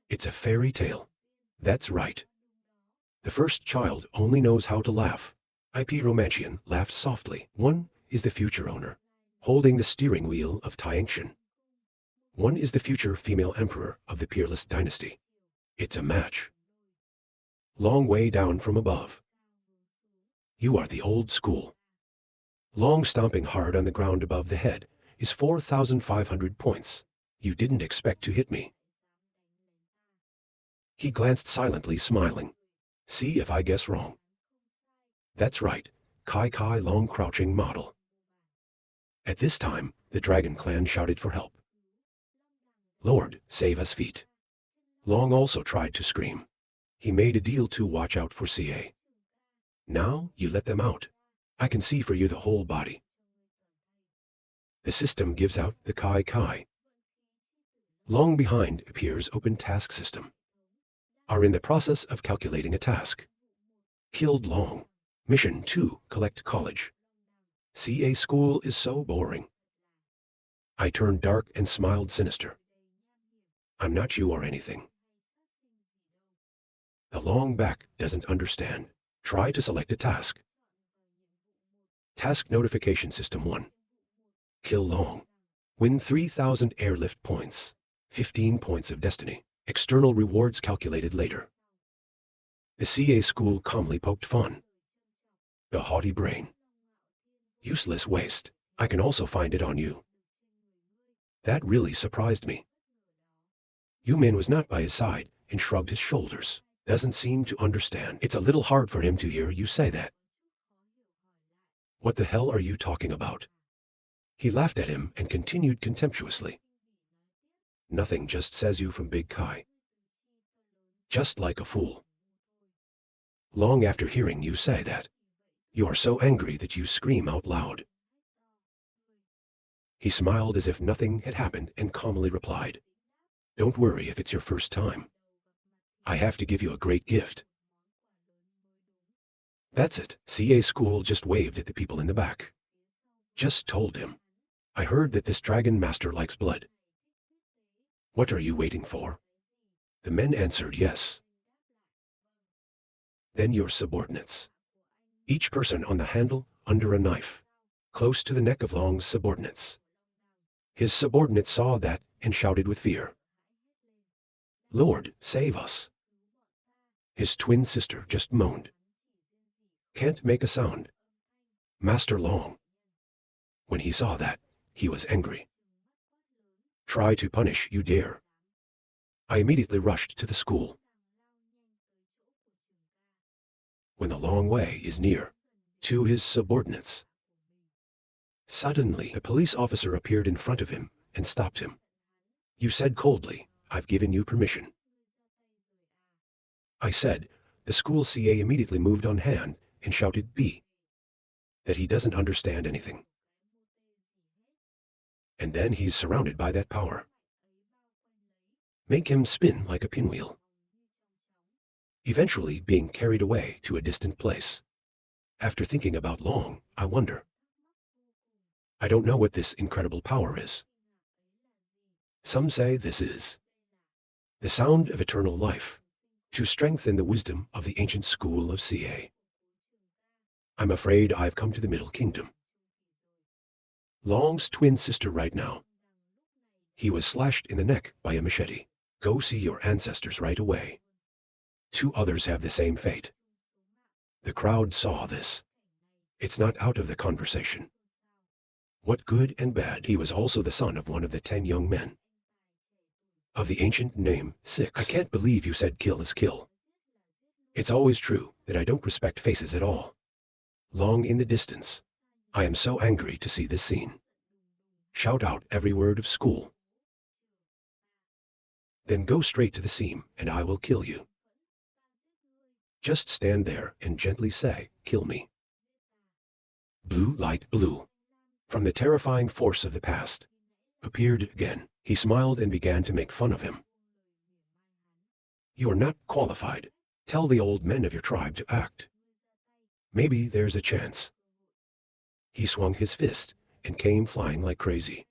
It's a fairy tale. That's right. The first child only knows how to laugh. IP Romantian laughed softly. One is the future owner, holding the steering wheel of Tianxian. One is the future female emperor of the peerless dynasty. It's a match. Long way down from above. You are the old school. Long stomping hard on the ground above the head is 4,500 points. You didn't expect to hit me. He glanced silently, smiling. See if I guess wrong. That's right, Kai Long crouching model. At this time, the Dragon Clan shouted for help. Lord, save us feet. Long also tried to scream. He made a deal to watch out for CA. Now you let them out. I can see for you the whole body. The system gives out the Kai. Long behind appears Open Task System. Are in the process of calculating a task. Killed Long. Mission 2, collect college. CA school is so boring. I turned dark and smiled sinister. I'm not you or anything. The Long back doesn't understand. Try to select a task. Task Notification System 1. Kill Long. Win 3,000 airlift points. 15 points of destiny. External rewards calculated later. The CA school calmly poked fun. The haughty brain. Useless waste. I can also find it on you. That really surprised me. Yumin was not by his side and shrugged his shoulders. Doesn't seem to understand. It's a little hard for him to hear you say that. What the hell are you talking about? He laughed at him and continued contemptuously. Nothing, just says you from Big Kai. Just like a fool. Long after hearing you say that, you are so angry that you scream out loud. He smiled as if nothing had happened and calmly replied, Don't worry if it's your first time. I have to give you a great gift. That's it. CA school just waved at the people in the back. Just told him. I heard that this dragon master likes blood. What are you waiting for? The men answered yes. Then your subordinates. Each person on the handle under a knife, close to the neck of Long's subordinates. His subordinates saw that and shouted with fear. Lord, save us. His twin sister just moaned. Can't make a sound. Master Long. When he saw that, he was angry. Try to punish, you dare. I immediately rushed to the school. When the long way is near, to his subordinates. Suddenly, the police officer appeared in front of him and stopped him. You said coldly, I've given you permission. I said, the school CA immediately moved on hand and shouted B. That he doesn't understand anything. And then he's surrounded by that power. Make him spin like a pinwheel. Eventually being carried away to a distant place. After thinking about Long, I wonder. I don't know what this incredible power is. Some say this is the sound of eternal life, to strengthen the wisdom of the ancient school of CA. I'm afraid I've come to the Middle Kingdom. Long's twin sister right now. He was slashed in the neck by a machete. Go see your ancestors right away. 2 others have the same fate. The crowd saw this. It's not out of the conversation. What good and bad. He was also the son of one of the 10 young men. Of the ancient name, 6. I can't believe you said kill is kill. It's always true that I don't respect faces at all. Long in the distance. I am so angry to see this scene. Shout out every word of school. Then go straight to the seam and I will kill you. Just stand there and gently say, kill me. Blue light blue. From the terrifying force of the past. Appeared again. He smiled and began to make fun of him. You are not qualified. Tell the old men of your tribe to act. Maybe there's a chance. He swung his fist and came flying like crazy.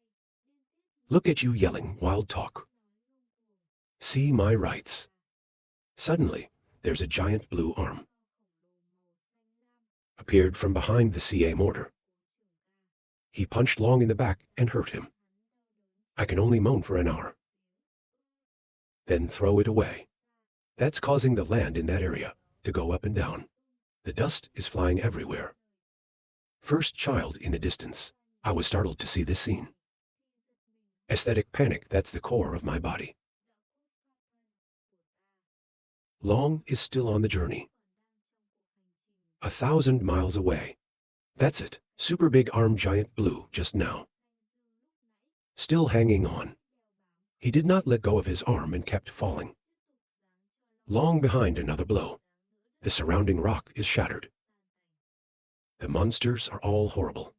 Look at you yelling wild talk. See my rights. Suddenly, there's a giant blue arm. Appeared from behind the CA mortar. He punched Long in the back and hurt him. I can only moan for an hour. Then throw it away. That's causing the land in that area to go up and down. The dust is flying everywhere. First child in the distance. I was startled to see this scene. Aesthetic panic, that's the core of my body. Long is still on the journey. 1,000 miles away. That's it. Super big arm giant blue just now. Still hanging on. He did not let go of his arm and kept falling. Long behind another blow. The surrounding rock is shattered. The monsters are all horrible.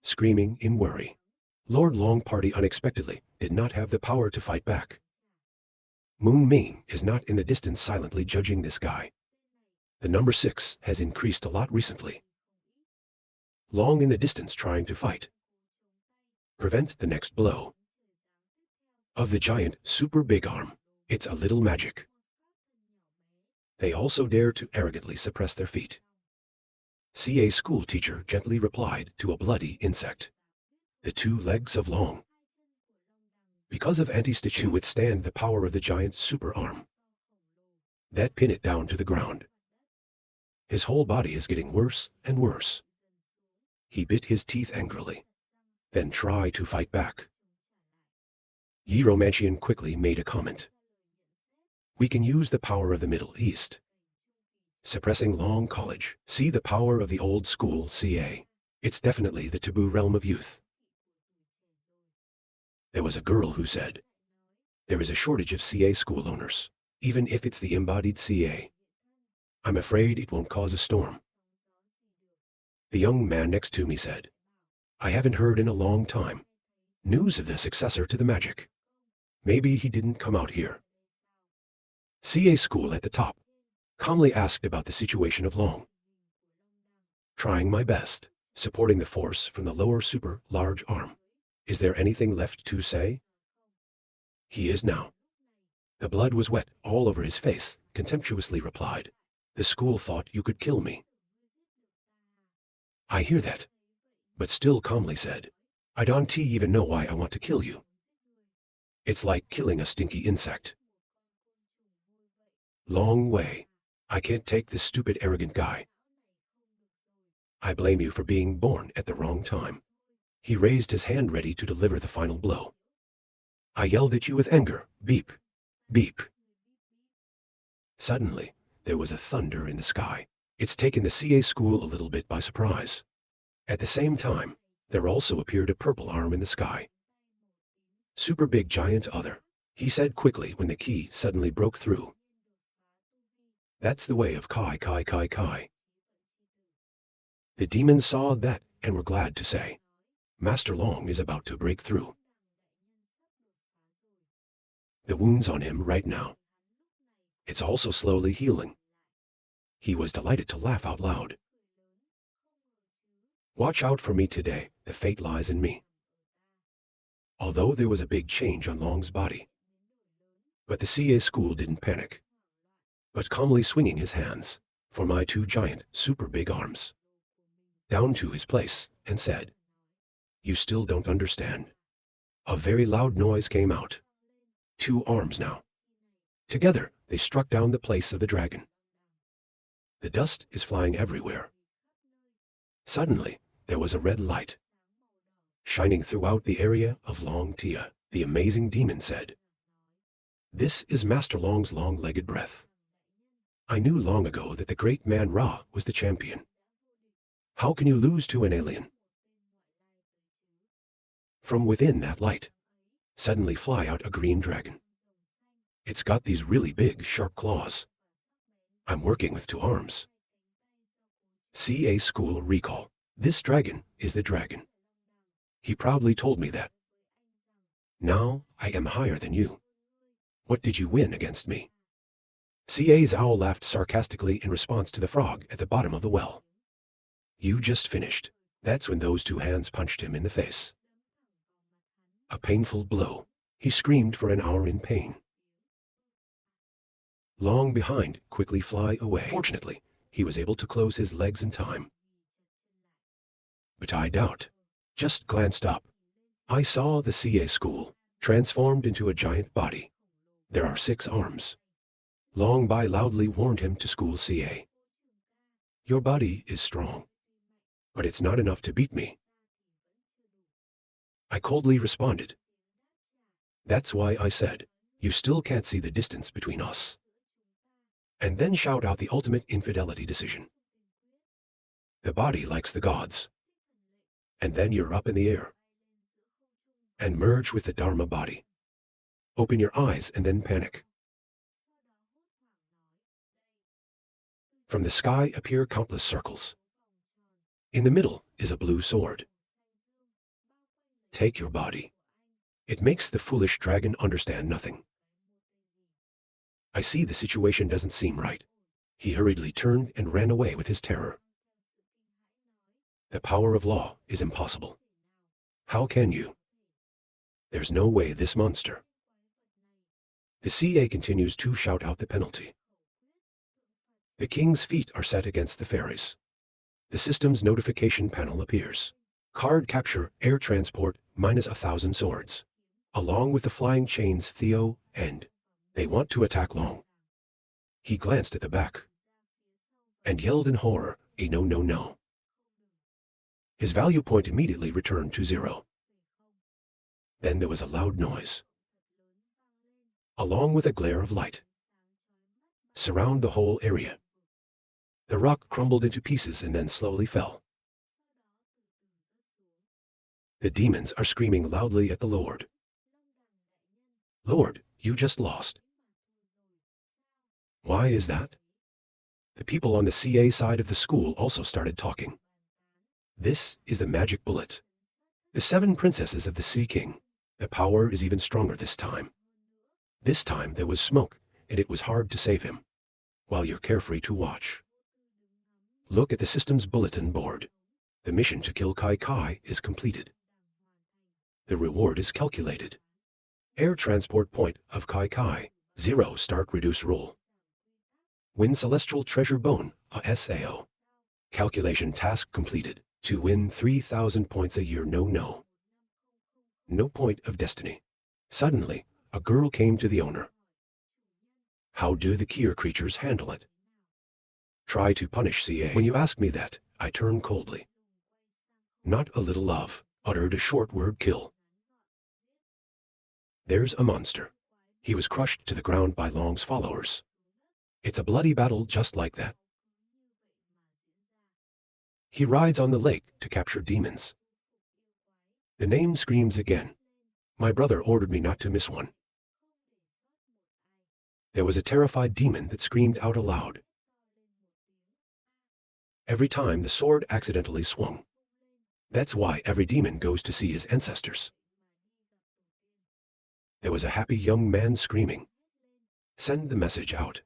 Screaming in worry. Lord Long party unexpectedly did not have the power to fight back. Moon Ming is not in the distance silently judging this guy. The number 6 has increased a lot recently. Long in the distance trying to fight. Prevent the next blow. Of the giant super big arm, it's a little magic. They also dare to arrogantly suppress their feet. CA school teacher gently replied to a bloody insect. The 2 legs of Long. Because of anti-stitch to withstand the power of the giant super arm. That pin it down to the ground. His whole body is getting worse and worse. He bit his teeth angrily. Then tried to fight back. Yi Romantian quickly made a comment. We can use the power of the Middle East. Suppressing Long College. See the power of the old school CA. It's definitely the taboo realm of youth. There was a girl who said, there is a shortage of CA school owners, even if it's the embodied CA. I'm afraid it won't cause a storm. The young man next to me said, I haven't heard in a long time news of the successor to the magic. Maybe he didn't come out here. CA school at the top calmly asked about the situation of Long. Trying my best, supporting the force from the lower super large arm. Is there anything left to say? He is now. The blood was wet all over his face, contemptuously replied. The school thought you could kill me. I hear that. But still calmly said, I don't even know why I want to kill you. It's like killing a stinky insect. Long way. I can't take this stupid arrogant guy. I blame you for being born at the wrong time. He raised his hand ready to deliver the final blow. I yelled at you with anger. Beep. Beep. Suddenly, there was a thunder in the sky. It's taken the CA school a little bit by surprise. At the same time, there also appeared a purple arm in the sky. Super big giant other, he said quickly when the key suddenly broke through. That's the way of Kai Kai Kai Kai. The demons saw that and were glad to say, Master Long is about to break through. The wounds on him right now. It's also slowly healing. He was delighted to laugh out loud. Watch out for me today, the fate lies in me. Although there was a big change on Long's body. But the CA school didn't panic. But calmly swinging his hands, for my 2 giant, super big arms. Down to his place, and said, You still don't understand. A very loud noise came out. 2 arms now. Together, they struck down the place of the dragon. The dust is flying everywhere. Suddenly, there was a red light. Shining throughout the area of Long Tia, the amazing demon said. This is Master Long's long-legged breath. I knew long ago that the great man Ra was the champion. How can you lose to an alien? From within that light, suddenly fly out a green dragon. It's got these really big, sharp claws. I'm working with 2 arms. CA school recall. This dragon is the dragon. He proudly told me that. Now I am higher than you. What did you win against me? CA's owl laughed sarcastically in response to the frog at the bottom of the well. You just finished. That's when those 2 hands punched him in the face. A painful blow. He screamed for an hour in pain. Long behind, quickly fly away. Fortunately, he was able to close his legs in time. But I doubt. Just glanced up. I saw the CA school, transformed into a giant body. There are 6 arms. Long Bai loudly warned him to school CA. Your body is strong, but it's not enough to beat me. I coldly responded. That's why I said, you still can't see the distance between us. And then shout out the ultimate infidelity decision. The body likes the gods. And then you're up in the air. And merge with the Dharma body. Open your eyes and then panic. From the sky appear countless circles. In the middle is a blue sword. Take your body. It makes the foolish dragon understand nothing. I see the situation doesn't seem right. He hurriedly turned and ran away with his terror. The power of law is impossible. How can you? There's no way this monster. The CA continues to shout out the penalty. The king's feet are set against the fairies. The system's notification panel appears. Card capture, air transport, minus 1,000 swords. Along with the flying chains Theo, and they want to attack Long. He glanced at the back and yelled in horror, a no no no. His value point immediately returned to 0. Then there was a loud noise, along with a glare of light. Surround the whole area. The rock crumbled into pieces and then slowly fell. The demons are screaming loudly at the Lord. Lord, you just lost. Why is that? The people on the CA side of the school also started talking. This is the magic bullet. The 7 princesses of the Sea King. The power is even stronger this time. This time there was smoke, and it was hard to save him. While you're carefree to watch. Look at the system's bulletin board. The mission to kill Kai Kai is completed. The reward is calculated. Air transport point of Kai Kai, 0 start reduce roll. Win celestial treasure bone, a SAO. Calculation task completed. To win 3,000 points a year no. No point of destiny. Suddenly, a girl came to the owner. How do the Kier creatures handle it? Try to punish CA. When you ask me that, I turn coldly. Not a little love, uttered a short word kill. There's a monster. He was crushed to the ground by Long's followers. It's a bloody battle just like that. He rides on the lake to capture demons. The name screams again. My brother ordered me not to miss one. There was a terrified demon that screamed out aloud. Every time the sword accidentally swung. That's why every demon goes to see his ancestors. There was a happy young man screaming. Send the message out.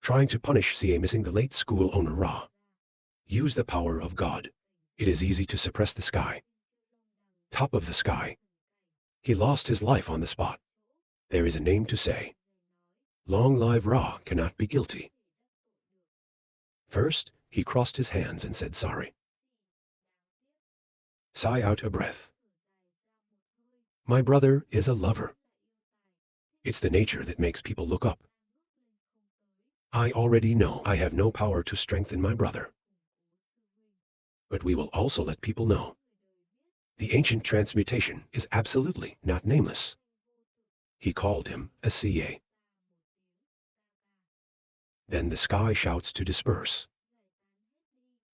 Trying to punish CA missing the late school owner Ra. Use the power of God. It is easy to suppress the sky. Top of the sky. He lost his life on the spot. There is a name to say. Long live Ra cannot be guilty. First, he crossed his hands and said sorry. Sigh out a breath. My brother is a lover. It's the nature that makes people look up. I already know I have no power to strengthen my brother. But we will also let people know. The ancient transmutation is absolutely not nameless. He called him a CA. Then the sky shouts to disperse.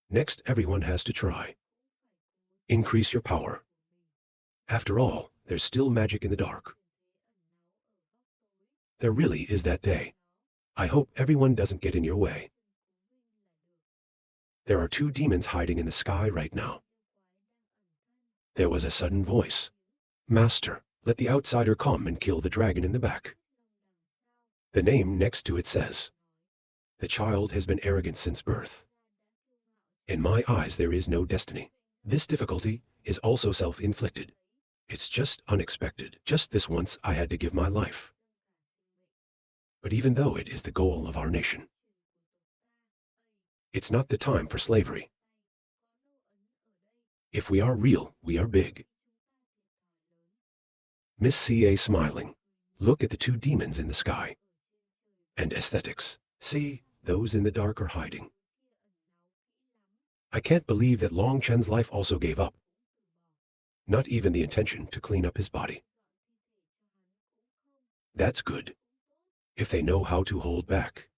Next, everyone has to try. Increase your power. After all, there's still magic in the dark. There really is that day. I hope everyone doesn't get in your way. There are 2 demons hiding in the sky right now. There was a sudden voice. Master, let the outsider come and kill the dragon in the back. The name next to it says, the child has been arrogant since birth. In my eyes there is no destiny. This difficulty is also self-inflicted. It's just unexpected. Just this once I had to give my life. But even though it is the goal of our nation, it's not the time for slavery. If we are real, we are big. Miss C.A. smiling. Look at the two demons in the sky. And aesthetics. See, those in the dark are hiding. I can't believe that Long Chen's life also gave up. Not even the intention to clean up his body. That's good. If they know how to hold back.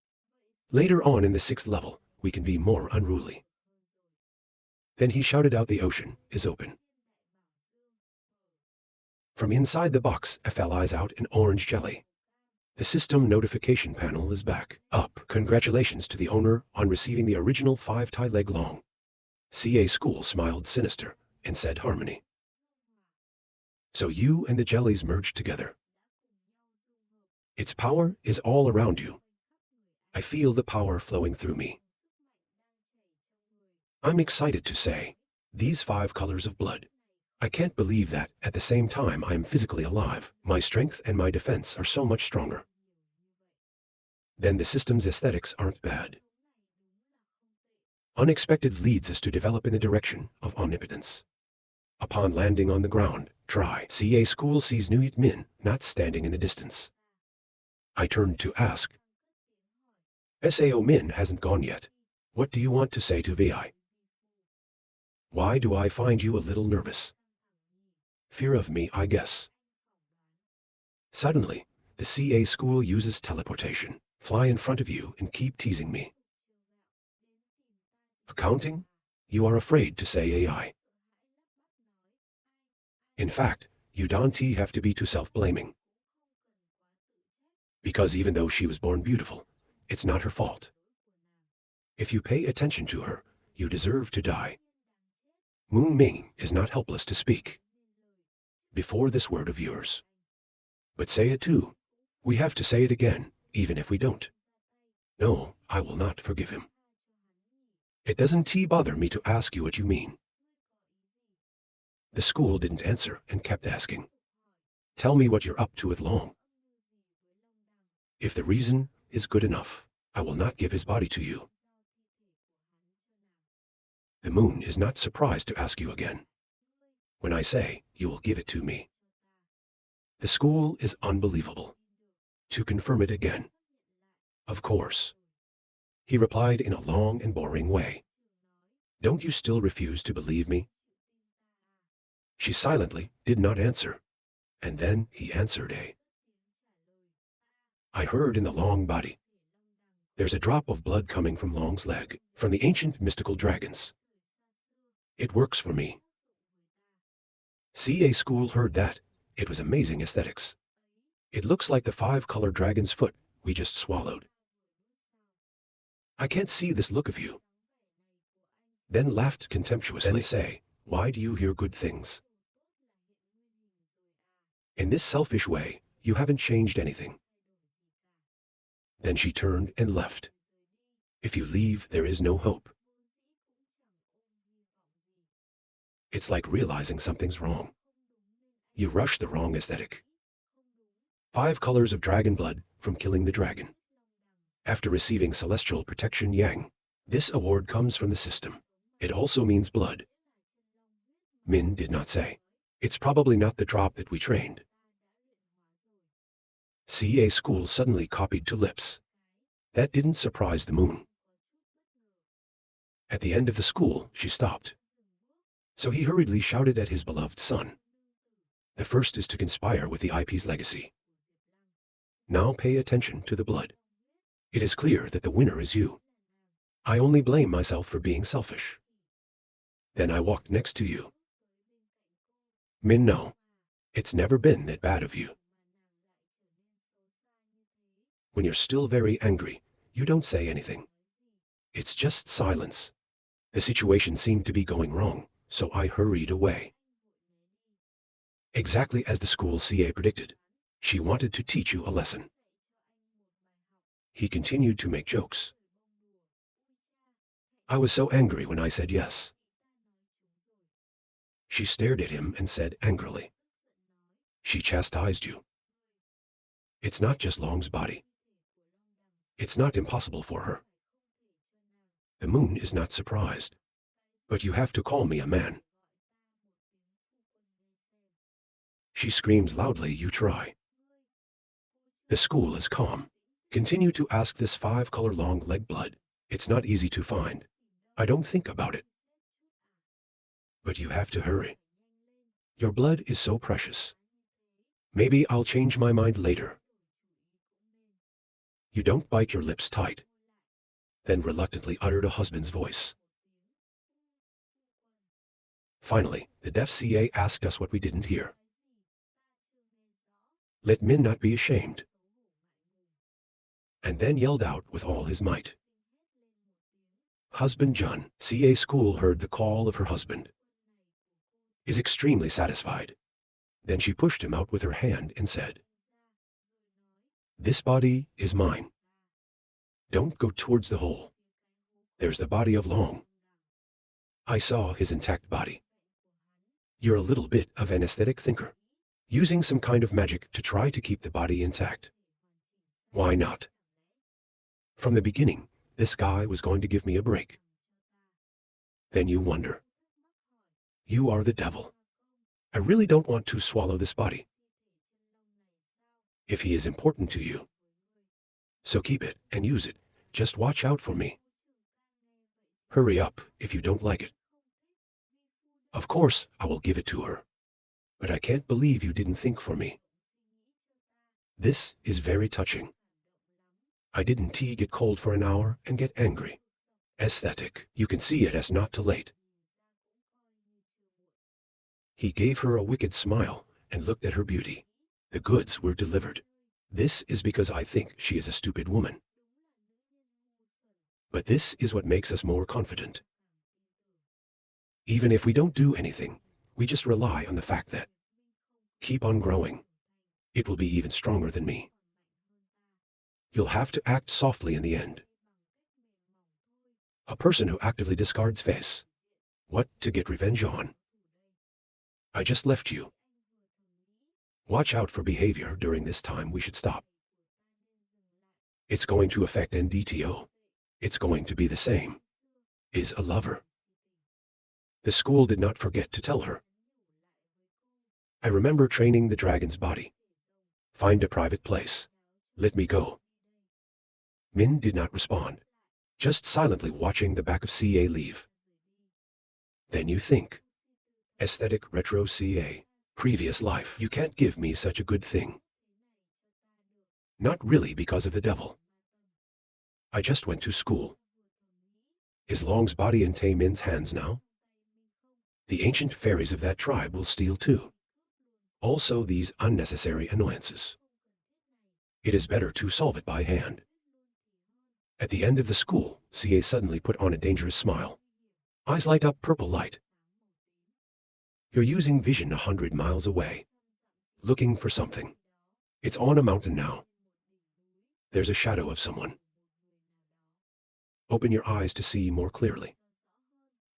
Later on in the 6th level, we can be more unruly. Then he shouted out, the ocean is open. From inside the box, flies out an orange jelly. The system notification panel is back up. Congratulations to the owner on receiving the original 5 leg long. CA School smiled sinister and said harmony. So you and the jellies merged together. Its power is all around you. I feel the power flowing through me. I'm excited to say, these 5 colors of blood. I can't believe that at the same time I am physically alive. My strength and my defense are so much stronger. Then the system's aesthetics aren't bad. Unexpected leads us to develop in the direction of omnipotence. Upon landing on the ground, CA School sees Nguyen Min not standing in the distance. I turned to ask. Sao Min hasn't gone yet. What do you want to say to Vi? Why do I find you a little nervous? Fear of me, I guess. Suddenly, the CA School uses teleportation. Fly in front of you and keep teasing me. Accounting? You are afraid to say AI. In fact, you don't have to be too self-blaming. Because even though she was born beautiful, it's not her fault. If you pay attention to her, you deserve to die. Moon Ming is not helpless to speak before this word of yours. But say it too. We have to say it again, even if we don't. No, I will not forgive him. It doesn't bother me to ask you what you mean. The school didn't answer and kept asking. Tell me what you're up to with Long. If the reason is good enough, I will not give his body to you. The moon is not surprised to ask you again. When I say you will give it to me. The school is unbelievable. To confirm it again. Of course. He replied in a long and boring way. Don't you still refuse to believe me? She silently did not answer. And then he answered I heard in the Long body. There's a drop of blood coming from Long's leg, from the ancient mystical dragons. It works for me. CA School heard that. It was amazing aesthetics. It looks like the 5-color dragon's foot we just swallowed. I can't see this look of you. Then laughed contemptuously. Then say, why do you hear good things? In this selfish way, you haven't changed anything. Then she turned and left. If you leave, there is no hope. It's like realizing something's wrong. You rush the wrong aesthetic. 5 colors of dragon blood from killing the dragon. After receiving celestial protection Yang, this award comes from the system. It also means blood. Min did not say. It's probably not the drop that we trained. CA School suddenly copied to lips. That didn't surprise the moon. At the end of the school, she stopped. So he hurriedly shouted at his beloved son. The first is to conspire with the IP's legacy. Now pay attention to the blood. It is clear that the winner is you. I only blame myself for being selfish. Then I walked next to you. Min, no. It's never been that bad of you. When you're still very angry, you don't say anything. It's just silence. The situation seemed to be going wrong, so I hurried away. Exactly as the school CA predicted. She wanted to teach you a lesson. He continued to make jokes. I was so angry when I said yes. She stared at him and said angrily. She chastised you. It's not just Long's body. It's not impossible for her. The moon is not surprised. But you have to call me a man. She screams loudly, you try. The school is calm. Continue to ask this 5-color-long leg blood. It's not easy to find. I don't think about it. But you have to hurry. Your blood is so precious. Maybe I'll change my mind later. You don't bite your lips tight. Then reluctantly uttered a husband's voice. Finally, the deaf CA asked us what we didn't hear. Let Min not be ashamed. And then yelled out with all his might. Husband Jun, CA school heard the call of her husband. Is extremely satisfied. Then she pushed him out with her hand and said, this body is mine. Don't go towards the hole. There's the body of Long. I saw his intact body. You're a little bit of an aesthetic thinker, using some kind of magic to try to keep the body intact. Why not? From the beginning, this guy was going to give me a break. Then you wonder. You are the devil. I really don't want to swallow this body. If he is important to you, so keep it and use it. Just watch out for me. Hurry up if you don't like it. Of course, I will give it to her. But I can't believe you didn't think for me. This is very touching. I didn't tea get cold for an hour and get angry. Aesthetic, you can see it as not too late. He gave her a wicked smile and looked at her beauty. The goods were delivered. This is because I think she is a stupid woman. But this is what makes us more confident. Even if we don't do anything, we just rely on the fact that keep on growing. It will be even stronger than me. You'll have to act softly in the end. A person who actively discards face. What to get revenge on? I just left you. Watch out for behavior during this time. We should stop. It's going to affect NDTO. It's going to be the same. Is a lover. The school did not forget to tell her. I remember training the dragon's body. Find a private place. Let me go. Min did not respond, just silently watching the back of CA leave. Then you think. Aesthetic retro CA. Previous life. You can't give me such a good thing. Not really because of the devil. I just went to school. Is Long's body in Tae Min's hands now? The ancient fairies of that tribe will steal too. Also these unnecessary annoyances. It is better to solve it by hand. At the end of the school, CA suddenly put on a dangerous smile. Eyes light up purple light. You're using vision 100 miles away. Looking for something. It's on a mountain now. There's a shadow of someone. Open your eyes to see more clearly.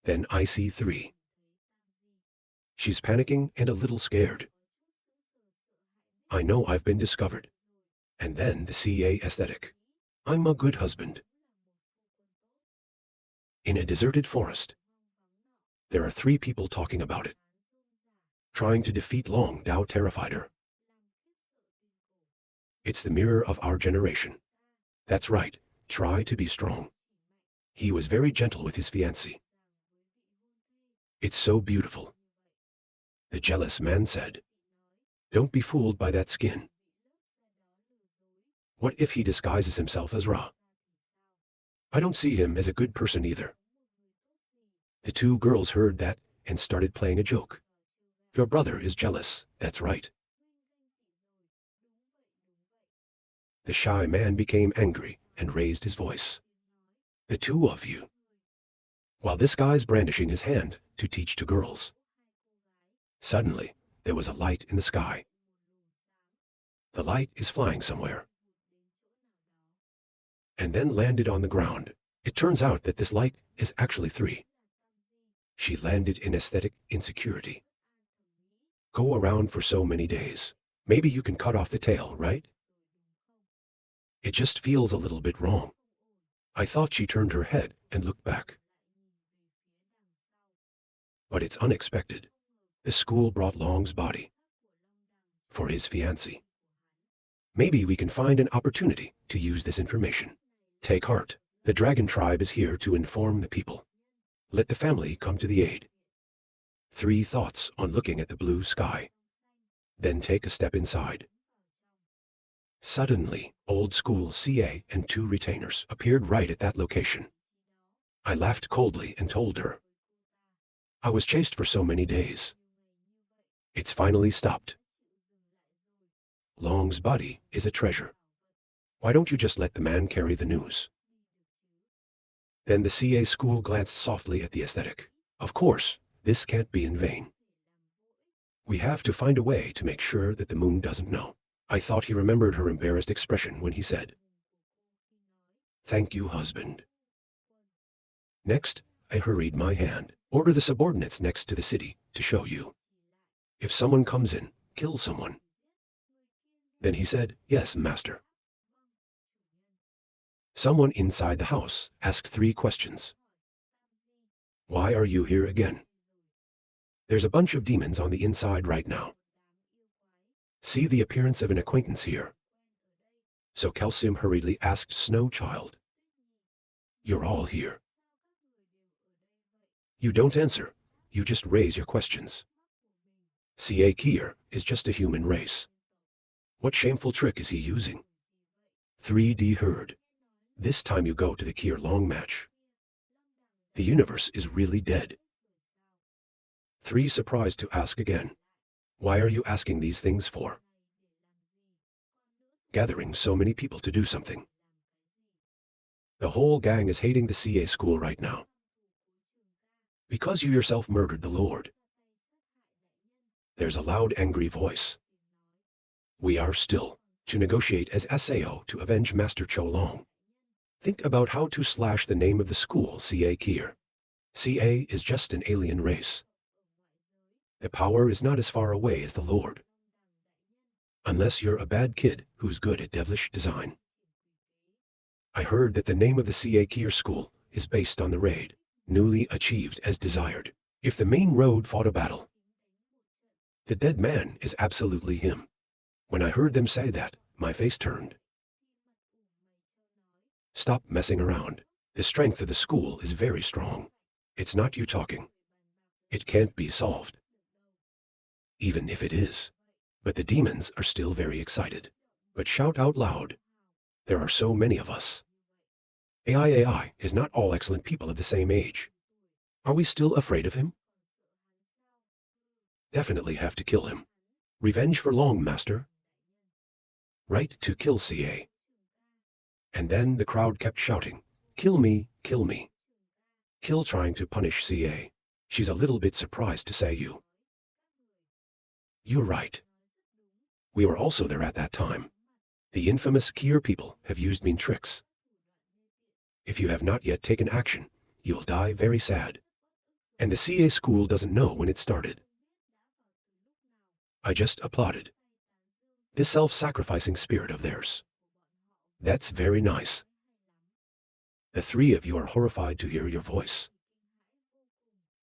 Then I see 3. She's panicking and a little scared. I know I've been discovered. And then the CA aesthetic. I'm a good husband. In a deserted forest. There are 3 people talking about it. Trying to defeat Long Dao terrified her. It's the mirror of our generation. That's right, try to be strong. He was very gentle with his fiancée. It's so beautiful. The jealous man said. Don't be fooled by that skin. What if he disguises himself as Ra? I don't see him as a good person either. The 2 girls heard that and started playing a joke. Your brother is jealous, that's right. The shy man became angry and raised his voice. The 2 of you. While this guy's brandishing his hand to teach to girls. Suddenly, there was a light in the sky. The light is flying somewhere. And then landed on the ground. It turns out that this light is actually 3. She landed in aesthetic insecurity. Go around for so many days. Maybe you can cut off the tail, right? It just feels a little bit wrong. I thought she turned her head and looked back. But it's unexpected. The school brought Long's body for his fiancée. Maybe we can find an opportunity to use this information. Take heart. The dragon tribe is here to inform the people. Let the family come to the aid. 3 thoughts on looking at the blue sky. Then take a step inside. Suddenly, old school CA and 2 retainers appeared right at that location. I laughed coldly and told her. I was chased for so many days. It's finally stopped. Long's body is a treasure. Why don't you just let the man carry the news? Then the CA school glanced softly at the aesthetic. Of course, this can't be in vain. We have to find a way to make sure that the moon doesn't know. I thought he remembered her embarrassed expression when he said, "Thank you, husband." Next, I hurried my hand. Order the subordinates next to the city to show you. If someone comes in, kill someone. Then he said, "Yes, master." Someone inside the house asked 3 questions. Why are you here again? There's a bunch of demons on the inside right now. See the appearance of an acquaintance here. So Calcium hurriedly asked Snow Child. You're all here. You don't answer, you just raise your questions. CA Kier is just a human race. What shameful trick is he using? 3D heard. This time you go to the Kier long match. The universe is really dead. 3 surprised to ask again. Why are you asking these things for? Gathering so many people to do something. The whole gang is hating the CA school right now. Because you yourself murdered the Lord. There's a loud angry voice. We are still to negotiate as SAO to avenge Master Cho Long. Think about how to slash the name of the school CA Kier. CA is just an alien race. The power is not as far away as the Lord. Unless you're a bad kid who's good at devilish design. I heard that the name of the CA Kier school is based on the raid, newly achieved as desired. If the main road fought a battle, the dead man is absolutely him. When I heard them say that, my face turned. Stop messing around. The strength of the school is very strong. It's not you talking. It can't be solved. Even if it is. But the demons are still very excited. But shout out loud. There are so many of us. AI is not all excellent people of the same age. Are we still afraid of him? Definitely have to kill him. Revenge for Long, master. Right to kill CA. And then the crowd kept shouting, kill me, kill me. Kill trying to punish CA. She's a little bit surprised to say you. You're right. We were also there at that time. The infamous Kier people have used mean tricks. If you have not yet taken action, you'll die very sad. And the CA school doesn't know when it started. I just applauded. This self-sacrificing spirit of theirs. That's very nice. The 3 of you are horrified to hear your voice.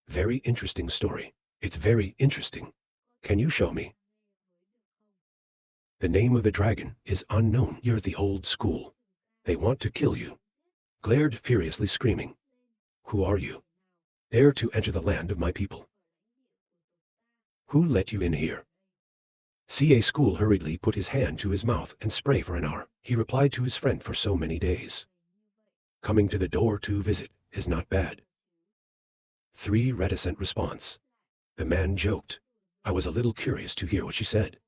Very interesting story. It's very interesting. Can you show me? The name of the dragon is unknown. You're the old school. They want to kill you. Glared furiously screaming. Who are you? Dare to enter the land of my people. Who let you in here? CA school hurriedly put his hand to his mouth and spray for an hour. He replied to his friend for so many days. Coming to the door to visit is not bad. 3 reticent response. The man joked. I was a little curious to hear what she said.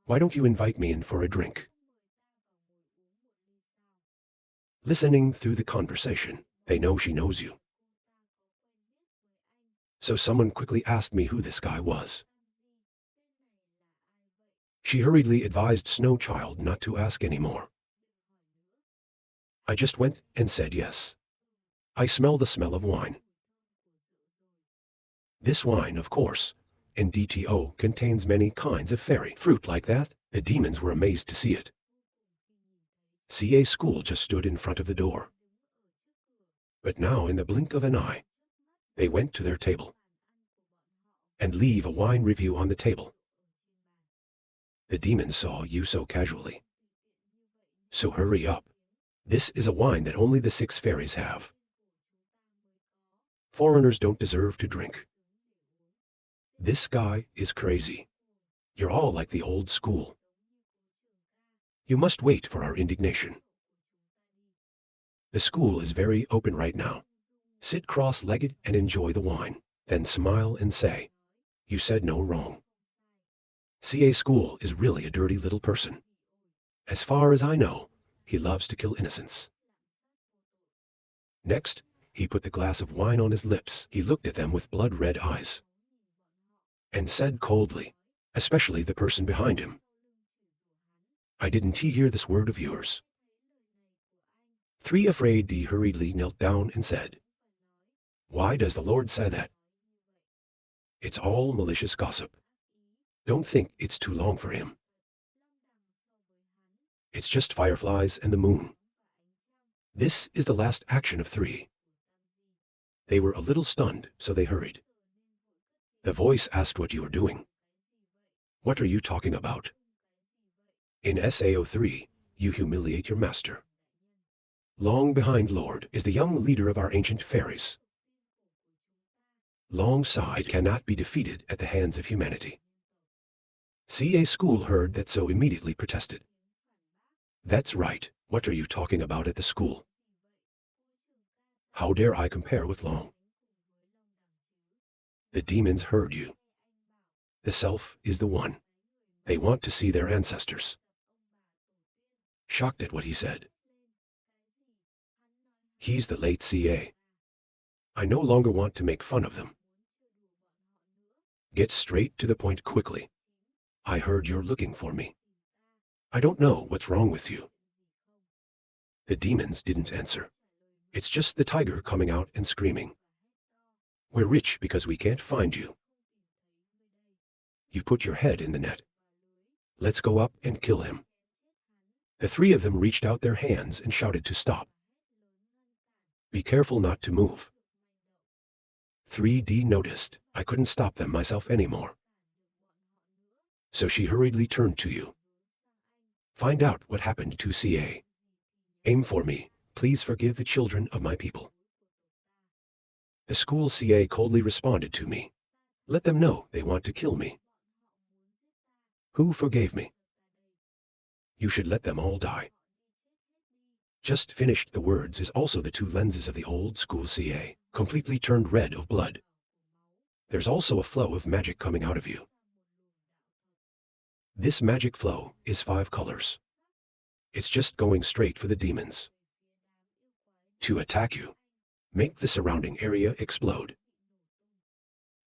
Why don't you invite me in for a drink? Listening through the conversation, they know she knows you. So someone quickly asked me who this guy was. She hurriedly advised Snow Child not to ask anymore. I just went and said yes. I smell the smell of wine. This wine, of course, and DTO contains many kinds of fairy fruit like that. The demons were amazed to see it. CA school just stood in front of the door. But now, in the blink of an eye, they went to their table and leave a wine review on the table. The demons saw you so casually. So hurry up. This is a wine that only the 6 fairies have. Foreigners don't deserve to drink. This guy is crazy. You're all like the old school. You must wait for our indignation. The school is very open right now. Sit cross-legged and enjoy the wine. Then smile and say, you said no wrong. CA school is really a dirty little person. As far as I know, he loves to kill innocents. Next, he put the glass of wine on his lips. He looked at them with blood-red eyes and said coldly, especially the person behind him, I didn't hear this word of yours. 3 afraid D hurriedly knelt down and said, why does the Lord say that? It's all malicious gossip. Don't think it's too long for him. It's just fireflies and the moon. This is the last action of 3. They were a little stunned, so they hurried. The voice asked what you were doing. What are you talking about? In SAO3, you humiliate your master. Long behind Lord is the young leader of our ancient fairies. Long side cannot be defeated at the hands of humanity. CA school heard that, so immediately protested. That's right, what are you talking about at the school? How dare I compare with Long? The demons heard you. The self is the one. They want to see their ancestors. Shocked at what he said. He's the late CA. I no longer want to make fun of them. Get straight to the point quickly. I heard you're looking for me. I don't know what's wrong with you. The demons didn't answer. It's just the tiger coming out and screaming. We're rich because we can't find you. You put your head in the net. Let's go up and kill him. The 3 of them reached out their hands and shouted to stop. Be careful not to move. 3D noticed I couldn't stop them myself anymore. So she hurriedly turned to you. Find out what happened to CA. Aim for me. Please forgive the children of my people. The school CA coldly responded to me. Let them know they want to kill me. Who forgave me? You should let them all die. Just finished the words is also the 2 lenses of the old school CA, completely turned red of blood. There's also a flow of magic coming out of you. This magic flow is 5 colors. It's just going straight for the demons. To attack you. Make the surrounding area explode.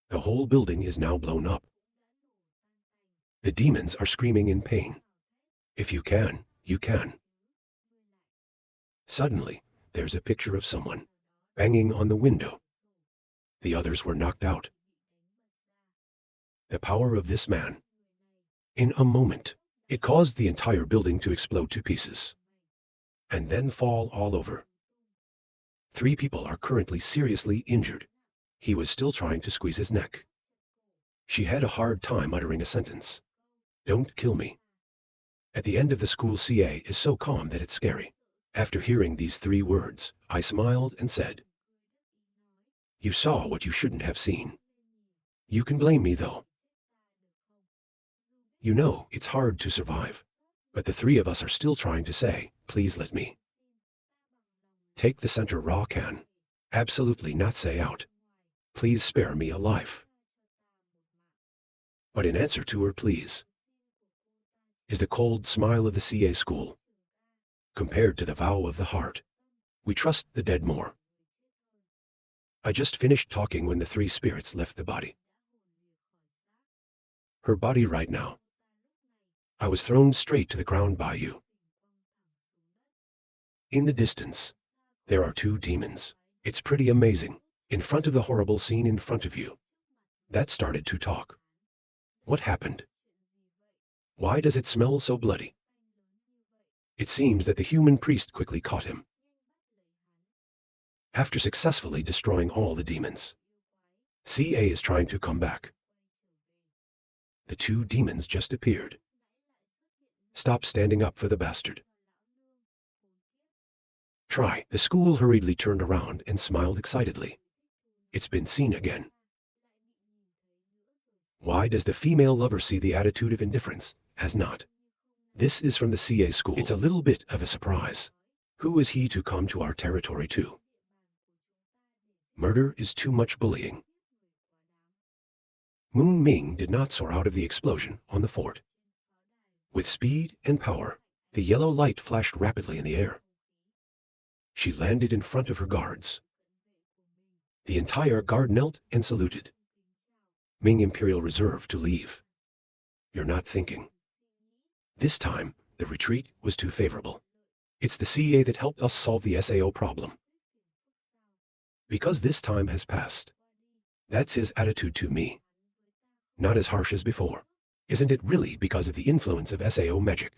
The whole building is now blown up. The demons are screaming in pain. If you can, you can. Suddenly, there's a picture of someone banging on the window. The others were knocked out. The power of this man. In a moment, it caused the entire building to explode to pieces and then fall all over. 3 people are currently seriously injured. He was still trying to squeeze his neck. She had a hard time uttering a sentence. Don't kill me. At the end of the school CA is so calm that it's scary. After hearing these 3 words, I smiled and said, you saw what you shouldn't have seen. You can blame me though. You know, it's hard to survive. But the 3 of us are still trying to say, please let me. Take the center raw can. Absolutely not say out. Please spare me a life. But in answer to her please is the cold smile of the CA school. Compared to the vow of the heart, we trust the dead more. I just finished talking when the 3 spirits left the body. Her body right now. I was thrown straight to the ground by you. In the distance, there are 2 demons. It's pretty amazing. In front of the horrible scene in front of you. That started to talk. What happened? Why does it smell so bloody? It seems that the human priest quickly caught him. After successfully destroying all the demons, CA is trying to come back. The two demons just appeared. Stop standing up for the bastard. Try. The school hurriedly turned around and smiled excitedly. It's been seen again. Why does the female lover see the attitude of indifference as not? This is from the CA school. It's a little bit of a surprise. Who is he to come to our territory too? Murder is too much bullying. Moon Ming did not soar out of the explosion on the fort. With speed and power, the yellow light flashed rapidly in the air. She landed in front of her guards. The entire guard knelt and saluted. Ming Imperial Reserve to leave. You're not thinking. This time, the retreat was too favorable. It's the CA that helped us solve the SAO problem. Because this time has passed. That's his attitude to me. Not as harsh as before. Isn't it really because of the influence of SAO magic?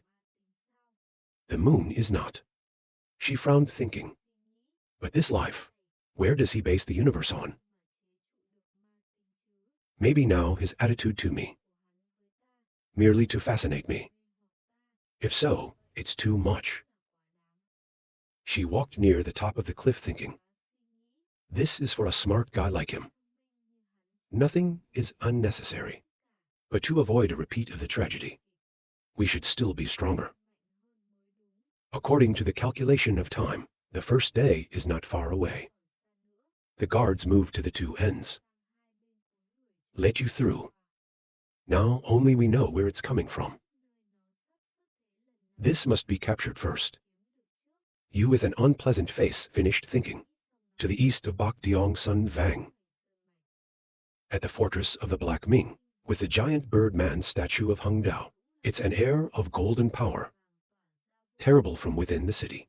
The moon is not. She frowned, thinking. But this life, where does he base the universe on? Maybe now his attitude to me. Merely to fascinate me. If so, it's too much. She walked near the top of the cliff thinking. This is for a smart guy like him. Nothing is unnecessary. But to avoid a repeat of the tragedy, we should still be stronger. According to the calculation of time, the first day is not far away. The guards moved to the two ends. Let you through. Now only we know where it's coming from. This must be captured first. You with an unpleasant face finished thinking. To the east of Bak Diong Sun Vang. At the fortress of the Black Ming, with the giant bird-man statue of Hung Dao, it's an air of golden power. Terrible from within the city.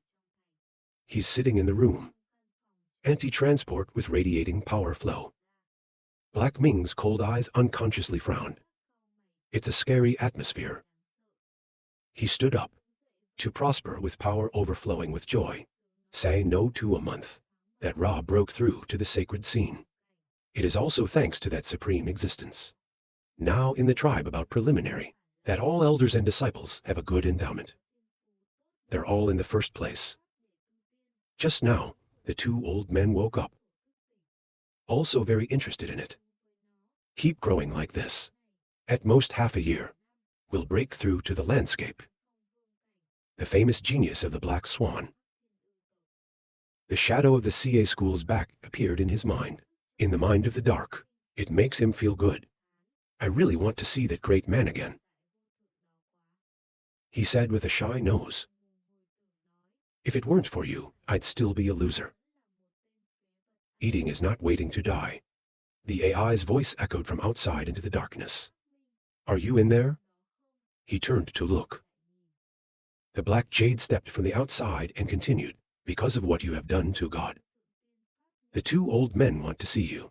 He's sitting in the room. Anti-transport with radiating power flow. Black Ming's cold eyes unconsciously frowned. It's a scary atmosphere. He stood up. To prosper with power overflowing with joy. Say no to a month. That Ra broke through to the sacred scene. It is also thanks to that supreme existence. Now in the tribe about preliminary, that all elders and disciples have a good endowment. They're all in the first place. Just now, the two old men woke up. Also very interested in it. Keep growing like this. At most half a year. We'll break through to the landscape. The famous genius of the Black Swan. The shadow of the CA school's back appeared in his mind. In the mind of the dark, it makes him feel good. I really want to see that great man again. He said with a shy nose. If it weren't for you, I'd still be a loser. Eating is not waiting to die. The AI's voice echoed from outside into the darkness. Are you in there? He turned to look. The black jade stepped from the outside and continued, because of what you have done to God. The two old men want to see you.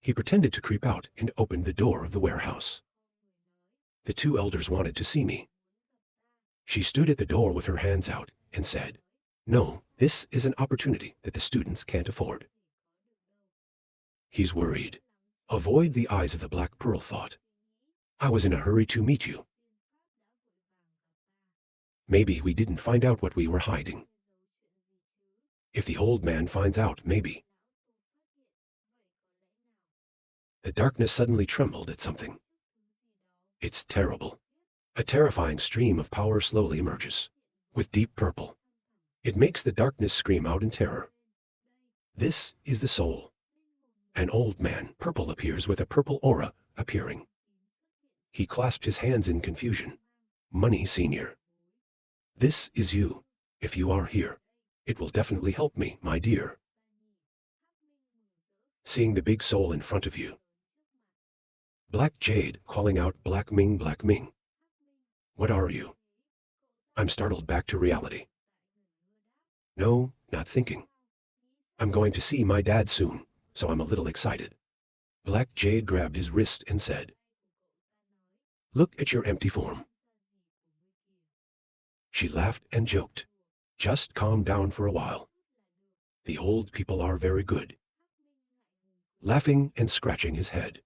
He pretended to creep out and opened the door of the warehouse. The two elders wanted to see me. She stood at the door with her hands out and said, no, this is an opportunity that the students can't afford. He's worried. Avoid the eyes of the Black Pearl thought. I was in a hurry to meet you. Maybe we didn't find out what we were hiding. If the old man finds out, maybe. The darkness suddenly trembled at something. It's terrible. A terrifying stream of power slowly emerges, with deep purple. It makes the darkness scream out in terror. This is the soul. An old man, purple, appears with a purple aura appearing. He clasped his hands in confusion. Money Senior. This is you. If you are here, it will definitely help me, my dear. Seeing the big soul in front of you. Black Jade calling out, Black Ming, Black Ming. What are you? I'm startled back to reality. No, not thinking. I'm going to see my dad soon, so I'm a little excited. Black Jade grabbed his wrist and said, "Look at your empty form." She laughed and joked, "Just calm down for a while. The old people are very good." Laughing and scratching his head.